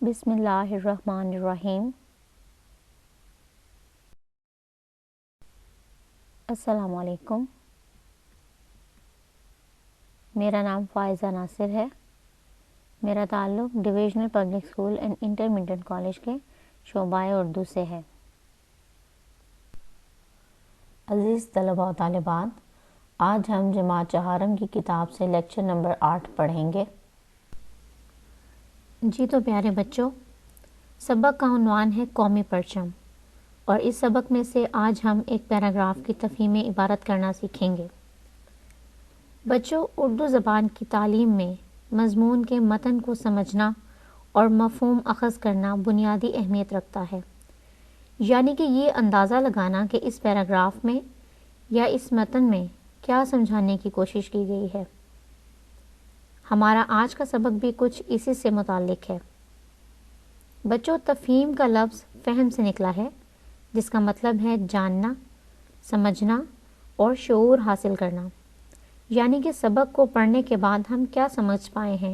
بسم اللہ الرحمن الرحیم۔ السلام علیکم۔ میرا نام فائزہ ناصر ہے۔ میرا تعلق divisional public school and intermediate college کے شعبۂ اردو سے ہے۔ عزیز طلباء و طالبات، آج ہم جماعت چہارم کی کتاب سے لیکچر نمبر 8 پڑھیں گے۔ جی تو پیارے بچوں، سبق کا عنوان ہے قومی پرچم، اور اس سبق میں سے آج ہم ایک پیراگراف کی تفہیم عبارت کرنا سیکھیں گے۔ بچوں، اردو زبان کی تعلیم میں مضمون کے متن کو سمجھنا اور مفہوم اخذ کرنا بنیادی اہمیت رکھتا ہے، یعنی کہ یہ اندازہ لگانا کہ اس پیراگراف میں یا اس متن میں کیا سمجھانے کی کوشش کی گئی ہے۔ ہمارا آج کا سبق بھی کچھ اسی سے متعلق ہے۔ بچوں، تفہیم کا لفظ فہم سے نکلا ہے، جس کا مطلب ہے جاننا، سمجھنا اور شعور حاصل کرنا، یعنی کہ سبق کو پڑھنے کے بعد ہم کیا سمجھ پائے ہیں،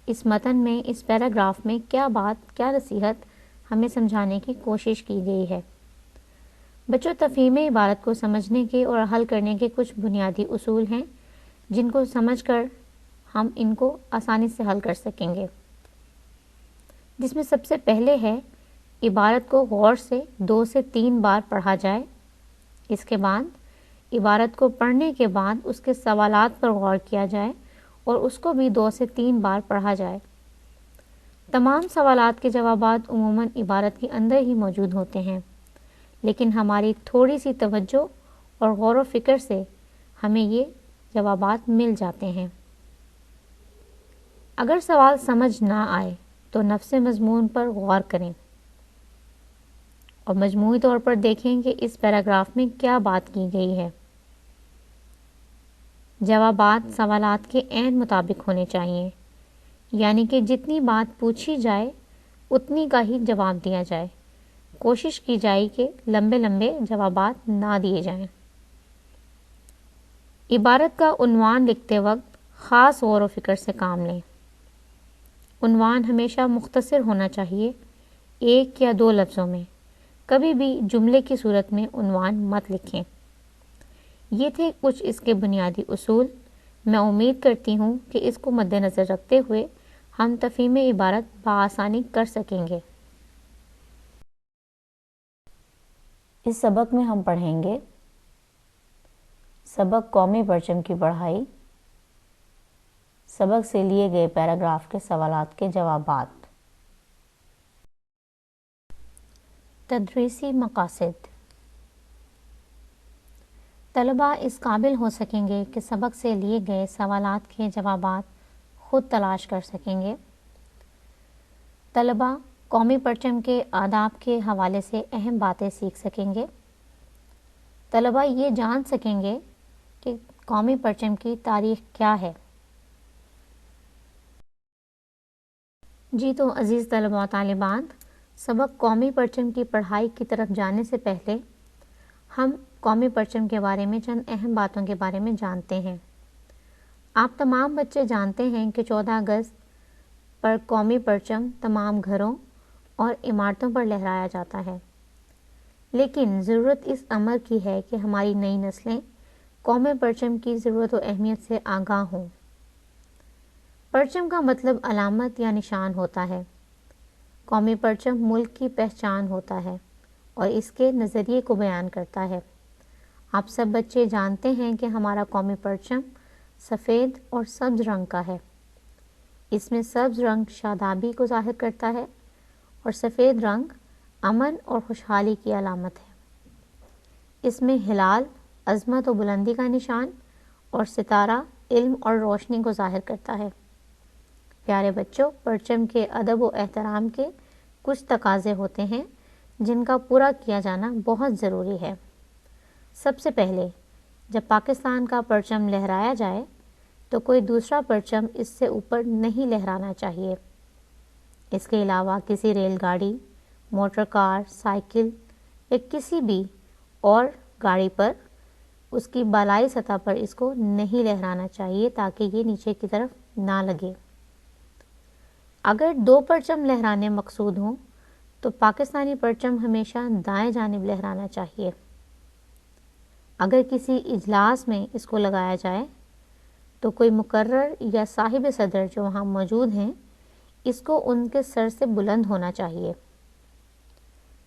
اس متن میں، اس پیراگراف میں کیا بات، کیا نصیحت ہمیں سمجھانے کی کوشش کی گئی ہے۔ بچوں، تفہیم عبارت کو سمجھنے کے اور حل کرنے کے کچھ بنیادی اصول ہیں، جن کو سمجھ کر ہم ان کو آسانی سے حل کر سکیں گے، جس میں سب سے پہلے ہے عبارت کو غور سے 2 سے 3 بار پڑھا جائے۔ اس کے بعد عبارت کو پڑھنے کے بعد اس کے سوالات پر غور کیا جائے اور اس کو بھی 2 سے 3 بار پڑھا جائے۔ تمام سوالات کے جوابات عموماً عبارت کے اندر ہی موجود ہوتے ہیں، لیکن ہماری تھوڑی سی توجہ اور غور و فکر سے ہمیں یہ جوابات مل جاتے ہیں۔ اگر سوال سمجھ نہ آئے تو نفس مضمون پر غور کریں اور مجموعی طور پر دیکھیں کہ اس پیراگراف میں کیا بات کی گئی ہے۔ جوابات سوالات کے عین مطابق ہونے چاہیے، یعنی کہ جتنی بات پوچھی جائے اتنی کا ہی جواب دیا جائے۔ کوشش کی جائے کہ لمبے لمبے جوابات نہ دیے جائیں۔ عبارت کا عنوان لکھتے وقت خاص غور و فکر سے کام لیں۔ عنوان ہمیشہ مختصر ہونا چاہیے، 1 یا 2 لفظوں میں۔ کبھی بھی جملے کی صورت میں عنوان مت لکھیں۔ یہ تھے کچھ اس کے بنیادی اصول۔ میں امید کرتی ہوں کہ اس کو مد نظر رکھتے ہوئے ہم تفہیم عبارت بآسانی کر سکیں گے۔ اس سبق میں ہم پڑھیں گے سبق قومی پرچم کی پڑھائی، سبق سے لیے گئے پیراگراف کے سوالات کے جوابات۔ تدریسی مقاصد۔ طلباء اس قابل ہو سکیں گے کہ سبق سے لیے گئے سوالات کے جوابات خود تلاش کر سکیں گے۔ طلباء قومی پرچم کے آداب کے حوالے سے اہم باتیں سیکھ سکیں گے۔ طلباء یہ جان سکیں گے کہ قومی پرچم کی تاریخ کیا ہے۔ جی تو عزیز طلباء و طالبات، سبق قومی پرچم کی پڑھائی کی طرف جانے سے پہلے ہم قومی پرچم کے بارے میں چند اہم باتوں کے بارے میں جانتے ہیں۔ آپ تمام بچے جانتے ہیں کہ 14 اگست پر قومی پرچم تمام گھروں اور عمارتوں پر لہرایا جاتا ہے، لیکن ضرورت اس امر کی ہے کہ ہماری نئی نسلیں قومی پرچم کی ضرورت و اہمیت سے آگاہ ہوں۔ پرچم کا مطلب علامت یا نشان ہوتا ہے۔ قومی پرچم ملک کی پہچان ہوتا ہے اور اس کے نظریے کو بیان کرتا ہے۔ آپ سب بچے جانتے ہیں کہ ہمارا قومی پرچم سفید اور سبز رنگ کا ہے۔ اس میں سبز رنگ شادابی کو ظاہر کرتا ہے اور سفید رنگ امن اور خوشحالی کی علامت ہے۔ اس میں ہلال عظمت و بلندی کا نشان اور ستارہ علم اور روشنی کو ظاہر کرتا ہے۔ پیارے بچوں، پرچم کے ادب و احترام کے کچھ تقاضے ہوتے ہیں جن کا پورا کیا جانا بہت ضروری ہے۔ سب سے پہلے جب پاکستان کا پرچم لہرایا جائے تو کوئی دوسرا پرچم اس سے اوپر نہیں لہرانا چاہیے۔ اس کے علاوہ کسی ریل گاڑی، موٹر کار، سائیکل یا کسی بھی اور گاڑی پر اس کی بالائی سطح پر اس کو نہیں لہرانا چاہیے تاکہ یہ نیچے کی طرف نہ لگے۔ اگر دو پرچم لہرانے مقصود ہوں تو پاکستانی پرچم ہمیشہ دائیں جانب لہرانا چاہیے۔ اگر کسی اجلاس میں اس کو لگایا جائے تو کوئی مقرر یا صاحب صدر جو وہاں موجود ہیں اس کو ان کے سر سے بلند ہونا چاہیے۔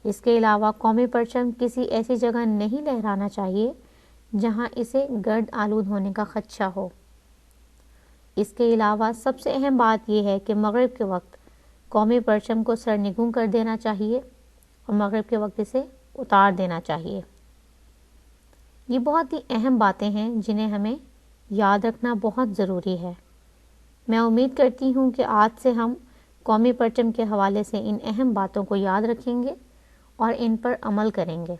اس کے علاوہ قومی پرچم کسی ایسی جگہ نہیں لہرانا چاہیے جہاں اسے گرد آلود ہونے کا خدشہ ہو۔ اس کے علاوہ سب سے اہم بات یہ ہے کہ مغرب کے وقت قومی پرچم کو سرنگوں کر دینا چاہیے اور مغرب کے وقت اسے اتار دینا چاہیے۔ یہ بہت ہی اہم باتیں ہیں جنہیں ہمیں یاد رکھنا بہت ضروری ہے۔ میں امید کرتی ہوں کہ آج سے ہم قومی پرچم کے حوالے سے ان اہم باتوں کو یاد رکھیں گے اور ان پر عمل کریں گے۔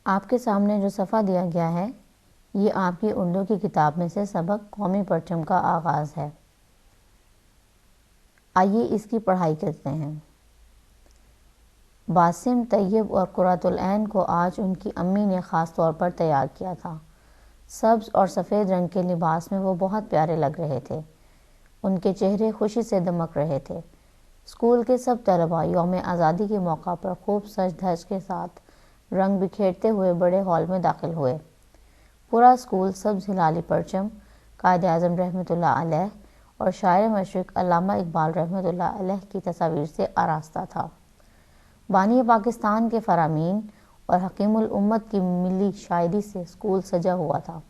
آپ کے سامنے جو صفحہ دیا گیا ہے یہ آپ کی اردو کی کتاب میں سے سبق قومی پرچم کا آغاز ہے۔ آئیے اس کی پڑھائی کرتے ہیں۔ باسم، طیب اور قرۃ العین کو آج ان کی امی نے خاص طور پر تیار کیا تھا۔ سبز اور سفید رنگ کے لباس میں وہ بہت پیارے لگ رہے تھے۔ ان کے چہرے خوشی سے دمک رہے تھے۔ اسکول کے سب طلباء یوم آزادی کے موقع پر خوب سج دھج کے ساتھ رنگ بکھیرتے ہوئے بڑے ہال میں داخل ہوئے۔ پورا اسکول سبز ہلالی پرچم، قائد اعظم رحمۃ اللہ علیہ اور شاعر مشرق علامہ اقبال رحمۃ اللہ علیہ کی تصاویر سے آراستہ تھا۔ بانی پاکستان کے فرامین اور حکیم الامت کی ملی شاعری سے اسکول سجا ہوا تھا۔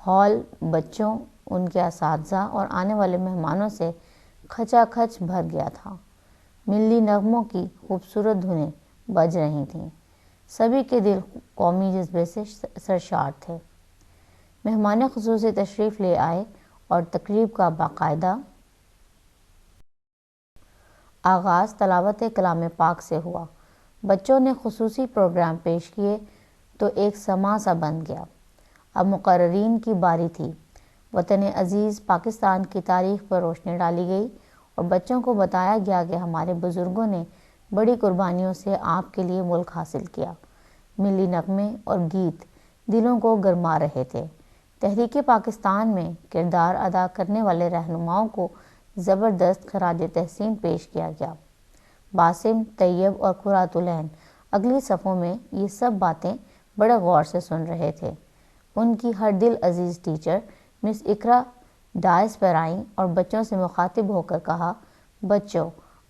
ہال بچوں، ان کے اساتذہ اور آنے والے مہمانوں سے کھچا کھچ بھر گیا تھا۔ ملی نغموں کی خوبصورت دھنیں بج رہی تھیں۔ سبھی کے دل قومی جذبے سے سرشار تھے۔ مہمان خصوصی تشریف لے آئے اور تقریب کا باقاعدہ آغاز تلاوت کلام پاک سے ہوا۔ بچوں نے خصوصی پروگرام پیش کیے تو ایک سماع سا بن گیا۔ اب مقررین کی باری تھی۔ وطن عزیز پاکستان کی تاریخ پر روشنی ڈالی گئی اور بچوں کو بتایا گیا کہ ہمارے بزرگوں نے بڑی قربانیوں سے آپ کے لیے ملک حاصل کیا۔ ملی نغمے اور گیت دلوں کو گرما رہے تھے۔ تحریک پاکستان میں کردار ادا کرنے والے رہنماؤں کو زبردست خراج تحسین پیش کیا گیا۔ باسم، طیب اور قرۃ العین اگلی صفوں میں یہ سب باتیں بڑے غور سے سن رہے تھے۔ ان کی ہر دل عزیز ٹیچر مس اقرا ڈائز پر آئیں اور بچوں سے مخاطب ہو کر کہا، بچوں،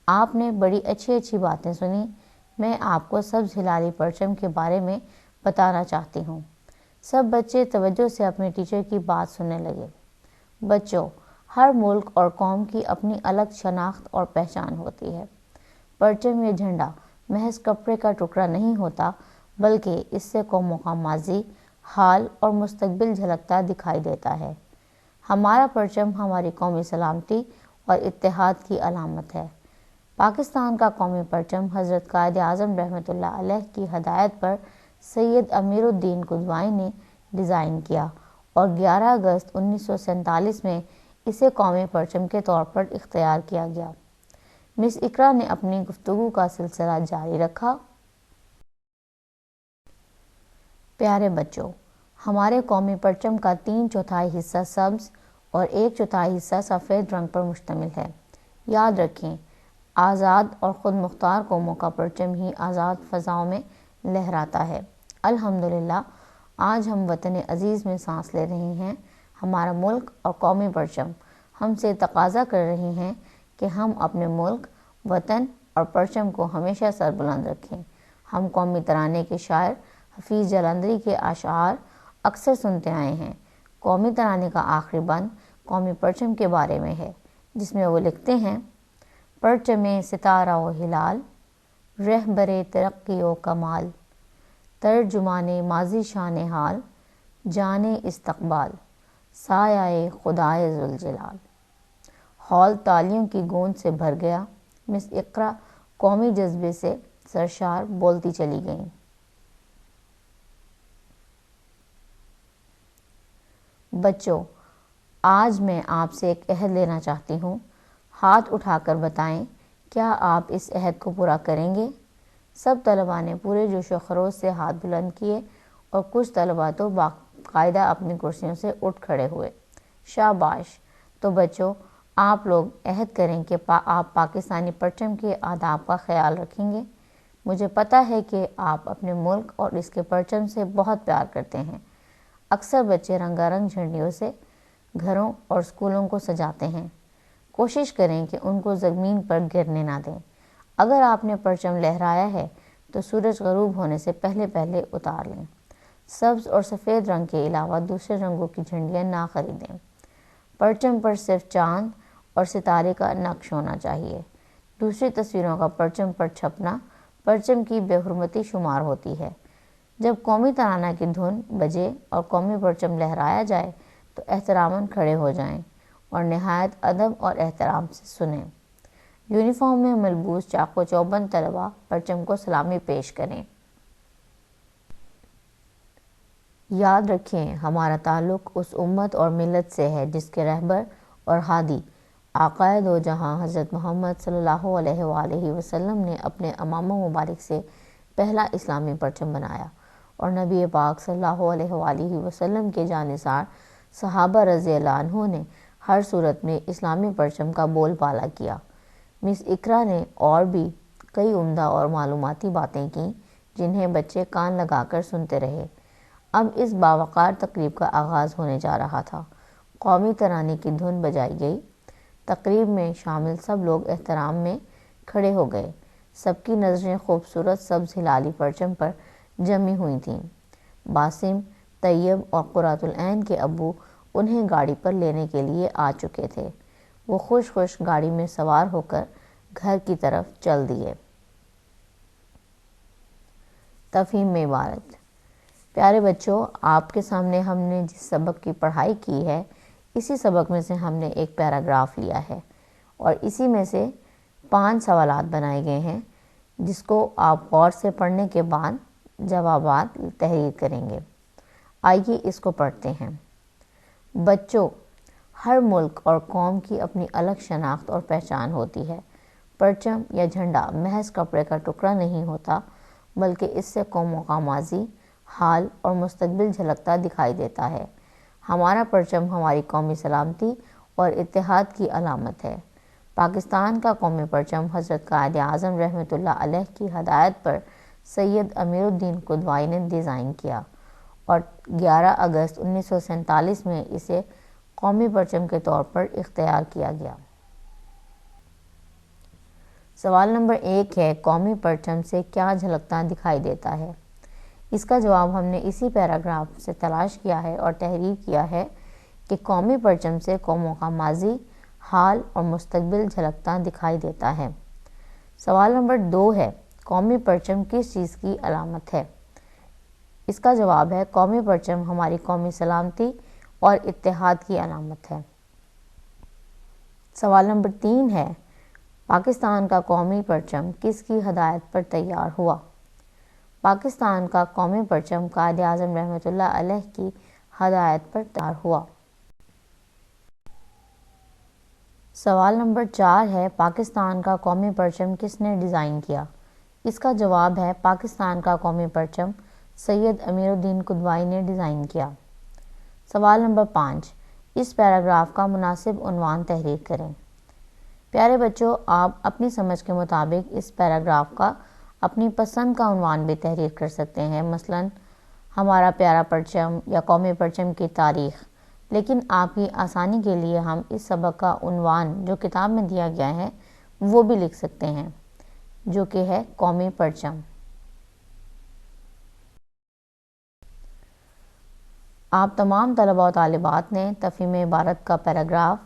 آپ نے بڑی اچھی اچھی باتیں سنی۔ میں آپ کو سبز ہلالی پرچم کے بارے میں بتانا چاہتی ہوں۔ سب بچے توجہ سے اپنے ٹیچر کی بات سننے لگے۔ بچوں، ہر ملک اور قوم کی اپنی الگ شناخت اور پہچان ہوتی ہے۔ پرچم یا جھنڈا محض کپڑے کا ٹکڑا نہیں ہوتا، بلکہ اس سے قوموں کا ماضی، حال اور مستقبل جھلکتا دکھائی دیتا ہے۔ ہمارا پرچم ہماری قومی سلامتی اور اتحاد کی علامت ہے۔ پاکستان کا قومی پرچم حضرت قائد اعظم رحمۃ اللہ علیہ کی ہدایت پر سید امیر الدین قدوانی نے ڈیزائن کیا اور 11 اگست 1947 میں اسے قومی پرچم کے طور پر اختیار کیا گیا۔ مس اقرا نے اپنی گفتگو کا سلسلہ جاری رکھا۔ پیارے بچوں، ہمارے قومی پرچم کا 3/4 حصہ سبز اور 1/4 حصہ سفید رنگ پر مشتمل ہے۔ یاد رکھیں، آزاد اور خود مختار قوموں کا پرچم ہی آزاد فضاؤں میں لہراتا ہے۔ الحمدللہ، آج ہم وطن عزیز میں سانس لے رہے ہیں۔ ہمارا ملک اور قومی پرچم ہم سے تقاضا کر رہے ہیں کہ ہم اپنے ملک، وطن اور پرچم کو ہمیشہ سربلند رکھیں۔ ہم قومی ترانے کے شاعر حفیظ جلندری کے اشعار اکثر سنتے آئے ہیں۔ قومی ترانے کا آخری بند قومی پرچم کے بارے میں ہے، جس میں وہ لکھتے ہیں، پرچم ستارہ و ہلال، رہبر ترقی و کمال، ترجمان ماضی شان حال، جان استقبال، سایہ خدائے ذوالجلال۔ ہال تالیوں کی گونج سے بھر گیا۔ مس اقرا قومی جذبے سے سرشار بولتی چلی گئیں۔ بچوں، آج میں آپ سے ایک عہد لینا چاہتی ہوں۔ ہاتھ اٹھا کر بتائیں، کیا آپ اس عہد کو پورا کریں گے؟ سب طلباء نے پورے جوش و خروش سے ہاتھ بلند کیے اور کچھ طلباء تو باقاعدہ اپنی کرسیوں سے اٹھ کھڑے ہوئے۔ شاباش! تو بچوں، آپ لوگ عہد کریں کہ آپ پاکستانی پرچم کے آداب کا خیال رکھیں گے۔ مجھے پتہ ہے کہ آپ اپنے ملک اور اس کے پرچم سے بہت پیار کرتے ہیں۔ اکثر بچے رنگا رنگ جھنڈیوں سے گھروں اور اسکولوں کو سجاتے ہیں۔ کوشش کریں کہ ان کو زمین پر گرنے نہ دیں۔ اگر آپ نے پرچم لہرایا ہے تو سورج غروب ہونے سے پہلے پہلے اتار لیں۔ سبز اور سفید رنگ کے علاوہ دوسرے رنگوں کی جھنڈیاں نہ خریدیں۔ پرچم پر صرف چاند اور ستارے کا نقش ہونا چاہیے۔ دوسری تصویروں کا پرچم پر چھپنا پرچم کی بے حرمتی شمار ہوتی ہے۔ جب قومی ترانہ کی دھن بجے اور قومی پرچم لہرایا جائے تو احتراماً کھڑے ہو جائیں اور نہایت ادب اور احترام سے سنیں۔ یونیفارم میں ملبوس چاق و چوبند طلباء پرچم کو سلامی پیش کریں۔ یاد رکھیں، ہمارا تعلق اس امت اور ملت سے ہے جس کے رہبر اور ہادی آقائے دو جہاں حضرت محمد صلی اللہ علیہ وآلہ وسلم نے اپنے امامہ مبارک سے پہلا اسلامی پرچم بنایا اور نبی پاک صلی اللہ علیہ وآلہ وسلم کے جانثار صحابہ رضی اللہ عنہ نے ہر صورت میں اسلامی پرچم کا بول بالا کیا۔ مس اقرا نے اور بھی کئی عمدہ اور معلوماتی باتیں کیں جنہیں بچے کان لگا کر سنتے رہے۔ اب اس باوقار تقریب کا آغاز ہونے جا رہا تھا۔ قومی ترانے کی دھن بجائی گئی۔ تقریب میں شامل سب لوگ احترام میں کھڑے ہو گئے۔ سب کی نظریں خوبصورت سبز ہلالی پرچم پر جمی ہوئی تھیں۔ باسم، طیب اور قرۃ العین کے ابو انہیں گاڑی پر لینے کے لیے آ چکے تھے۔ وہ خوش خوش گاڑی میں سوار ہو کر گھر کی طرف چل دیے۔ تفہیم میں عبارت۔ پیارے بچوں، آپ کے سامنے ہم نے جس سبق کی پڑھائی کی ہے اسی سبق میں سے ہم نے ایک پیراگراف لیا ہے اور اسی میں سے 5 سوالات بنائے گئے ہیں جس کو آپ غور سے پڑھنے کے بعد جوابات تحریر کریں گے۔ آئیے اس کو پڑھتے ہیں۔ بچوں، ہر ملک اور قوم کی اپنی الگ شناخت اور پہچان ہوتی ہے۔ پرچم یا جھنڈا محض کپڑے کا ٹکڑا نہیں ہوتا بلکہ اس سے قوموں کا ماضی، حال اور مستقبل جھلکتا دکھائی دیتا ہے۔ ہمارا پرچم ہماری قومی سلامتی اور اتحاد کی علامت ہے۔ پاکستان کا قومی پرچم حضرت قائد اعظم رحمۃ اللہ علیہ کی ہدایت پر سید امیر الدین قدوانی نے ڈیزائن کیا اور 11 اگست 1947 میں اسے قومی پرچم کے طور پر اختیار کیا گیا۔ سوال نمبر 1 ہے، قومی پرچم سے کیا جھلکتا دکھائی دیتا ہے؟ اس کا جواب ہم نے اسی پیراگراف سے تلاش کیا ہے اور تحریر کیا ہے کہ قومی پرچم سے قوموں کا ماضی، حال اور مستقبل جھلکتا دکھائی دیتا ہے۔ سوال نمبر 2 ہے، قومی پرچم کس چیز کی علامت ہے؟ اس کا جواب ہے، قومی پرچم ہماری قومی سلامتی اور اتحاد کی علامت ہے۔ سوال نمبر 3 ہے، پاکستان کا قومی پرچم کس کی ہدایت پر تیار ہوا؟ پاکستان کا قومی پرچم قائد اعظم رحمۃ اللہ علیہ کی ہدایت پر تیار ہوا۔ سوال نمبر 4 ہے، پاکستان کا قومی پرچم کس نے ڈیزائن کیا؟ اس کا جواب ہے، پاکستان کا قومی پرچم سید امیر الدین قدوانی نے ڈیزائن کیا۔ سوال نمبر 5، اس پیراگراف کا مناسب عنوان تحریر کریں۔ پیارے بچوں، آپ اپنی سمجھ کے مطابق اس پیراگراف کا اپنی پسند کا عنوان بھی تحریر کر سکتے ہیں، مثلاً ہمارا پیارا پرچم یا قومی پرچم کی تاریخ، لیکن آپ کی آسانی کے لیے ہم اس سبق کا عنوان جو کتاب میں دیا گیا ہے وہ بھی لکھ سکتے ہیں، جو کہ ہے قومی پرچم۔ آپ تمام طلباء و طالبات نے تفہیم عبارت کا پیراگراف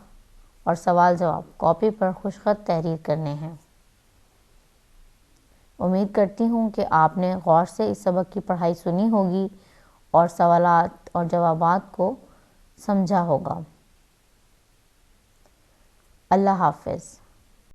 اور سوال جواب کاپی پر خوش خط تحریر کرنے ہیں۔ امید کرتی ہوں کہ آپ نے غور سے اس سبق کی پڑھائی سنی ہوگی اور سوالات اور جوابات کو سمجھا ہوگا۔ اللہ حافظ۔